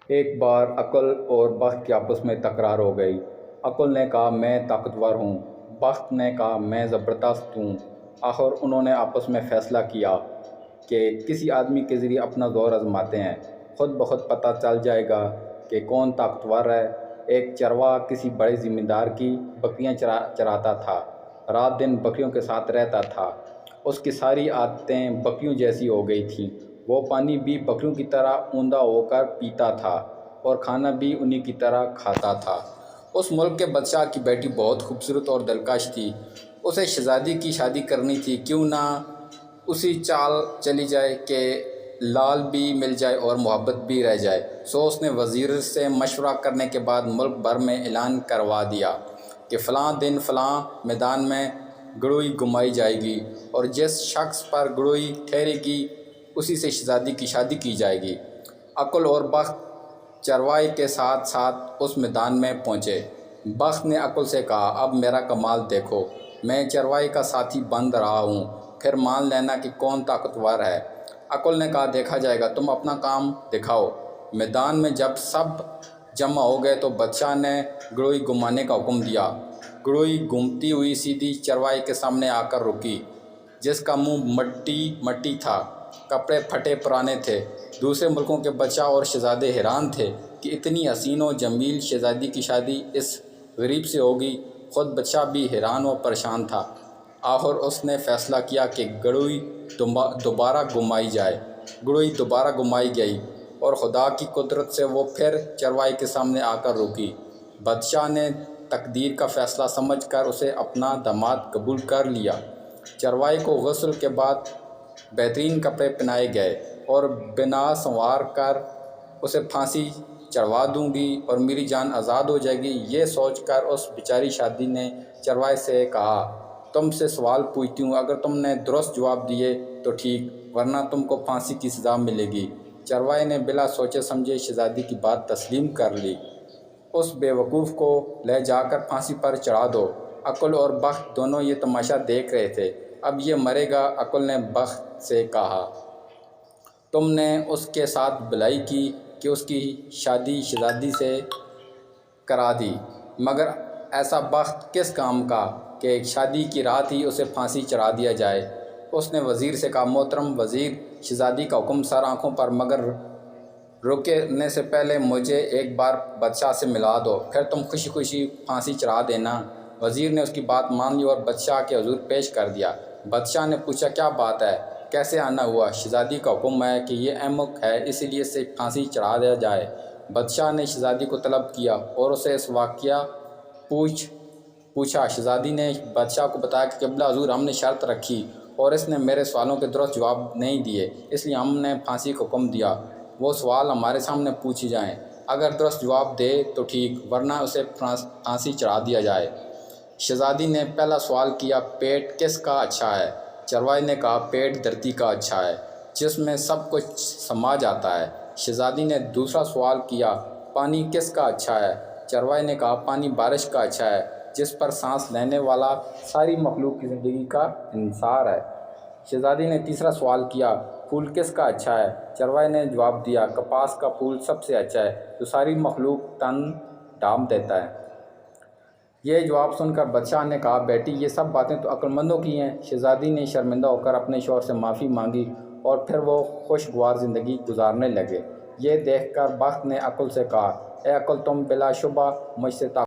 ایک بار عقل اور بخت کی آپس میں تکرار ہو گئی۔ عقل نے کہا میں طاقتور ہوں، بخت نے کہا میں زبردست ہوں۔ آخر انہوں نے آپس میں فیصلہ کیا کہ کسی آدمی کے ذریعے اپنا زور آزماتے ہیں، خود بخود پتہ چل جائے گا کہ کون طاقتور ہے۔ ایک چرواہا کسی بڑے زمیندار کی بکریاں چراتا تھا، رات دن بکریوں کے ساتھ رہتا تھا۔ اس کی ساری عادتیں بکریوں جیسی ہو گئی تھیں، وہ پانی بھی بکریوں کی طرح اوندا ہو کر پیتا تھا اور کھانا بھی انہی کی طرح کھاتا تھا۔ اس ملک کے بادشاہ کی بیٹی بہت خوبصورت اور دلکش تھی، اسے شہزادی کی شادی کرنی تھی، کیوں نہ اسی چال چلی جائے کہ لال بھی مل جائے اور محبت بھی رہ جائے۔ سو اس نے وزیر سے مشورہ کرنے کے بعد ملک بھر میں اعلان کروا دیا کہ فلاں دن فلاں میدان میں گڑوئی گھمائی جائے گی اور جس شخص پر گڑوئی ٹھہرے گی اسی سے شہزادی کی شادی کی جائے گی۔ عقل اور بخت چرواہے کے ساتھ ساتھ اس میدان میں پہنچے۔ بخت نے عقل سے کہا اب میرا کمال دیکھو، میں چرواہے کا ساتھی بن رہا ہوں، پھر مان لینا کہ کون طاقتور ہے۔ عقل نے کہا دیکھا جائے گا، تم اپنا کام دکھاؤ۔ میدان میں جب سب جمع ہو گئے تو بادشاہ نے گڑوئی گھمانے کا حکم دیا۔ گڑوئی گھومتی ہوئی سیدھی چرواہے کے سامنے آ کر رکی، جس کا منہ مٹی تھا، کپڑے پھٹے پرانے تھے۔ دوسرے ملکوں کے بادشاہ اور شہزادے حیران تھے کہ اتنی حسین و جمیل شہزادی کی شادی اس غریب سے ہوگی۔ خود بادشاہ بھی حیران و پریشان تھا۔ آخر اس نے فیصلہ کیا کہ گڑوئی دوبارہ گھمائی جائے۔ گڑوئی دوبارہ گھمائی گئی اور خدا کی قدرت سے وہ پھر چرواہے کے سامنے آ کر رکی۔ بادشاہ نے تقدیر کا فیصلہ سمجھ کر اسے اپنا داماد قبول کر لیا۔ چرواہے کو غسل کے بعد بہترین کپڑے پہنائے گئے اور بنا سنوار کر اسے پھانسی چڑھوا دوں گی اور میری جان آزاد ہو جائے گی۔ یہ سوچ کر اس بیچاری شادی نے چرواہے سے کہا تم سے سوال پوچھتی ہوں، اگر تم نے درست جواب دیے تو ٹھیک، ورنہ تم کو پھانسی کی سزا ملے گی۔ چرواہے نے بلا سوچے سمجھے شہزادی کی بات تسلیم کر لی۔ اس بے وقوف کو لے جا کر پھانسی پر چڑھا دو۔ عقل اور بخت دونوں یہ تماشا دیکھ رہے تھے۔ اب یہ مرے گا، عقل نے بخت سے کہا۔ تم نے اس کے ساتھ بھلائی کی کہ اس کی شادی شہزادی سے کرا دی، مگر ایسا بخت کس کام کا کہ شادی کی رات ہی اسے پھانسی چڑھا دیا جائے۔ اس نے وزیر سے کہا محترم وزیر، شہزادی کا حکم سر آنکھوں پر، مگر رکنے سے پہلے مجھے ایک بار بادشاہ سے ملا دو، پھر تم خوشی خوشی پھانسی چڑھا دینا۔ وزیر نے اس کی بات مان لی اور بادشاہ کے حضور پیش کر دیا۔ بادشاہ نے پوچھا کیا بات ہے، کیسے آنا ہوا؟ شہزادی کا حکم ہے کہ یہ احمق ہے، اسی لیے اسے پھانسی چڑھا دیا جائے۔ بادشاہ نے شہزادی کو طلب کیا اور اسے اس واقعہ پوچھا۔ شہزادی نے بادشاہ کو بتایا کہ قبلہ حضور، ہم نے شرط رکھی اور اس نے میرے سوالوں کے درست جواب نہیں دیے، اس لیے ہم نے پھانسی کا حکم دیا۔ وہ سوال ہمارے سامنے پوچھے جائیں، اگر درست جواب دے تو ٹھیک، ورنہ اسے پھانسی چڑھا دیا جائے۔ شہزادی نے پہلا سوال کیا پیٹ کس کا اچھا ہے؟ چرواہے نے کہا پیٹ دھرتی کا اچھا ہے، جس میں سب کچھ سما جاتا ہے۔ شہزادی نے دوسرا سوال کیا پانی کس کا اچھا ہے؟ چرواہے نے کہا پانی بارش کا اچھا ہے، جس پر سانس لینے والا ساری مخلوق کی زندگی کا انحصار ہے۔ شہزادی نے تیسرا سوال کیا پھول کس کا اچھا ہے؟ چرواہے نے جواب دیا کپاس کا پھول سب سے اچھا ہے، جو ساری مخلوق تن ڈھانپ دیتا ہے۔ یہ جواب سن کر بادشاہ نے کہا بیٹی یہ سب باتیں تو عقل مندوں کی ہیں۔ شہزادی نے شرمندہ ہو کر اپنے شوہر سے معافی مانگی اور پھر وہ خوشگوار زندگی گزارنے لگے۔ یہ دیکھ کر بخت نے عقل سے کہا اے عقل، تم بلا شبہ مجھ سے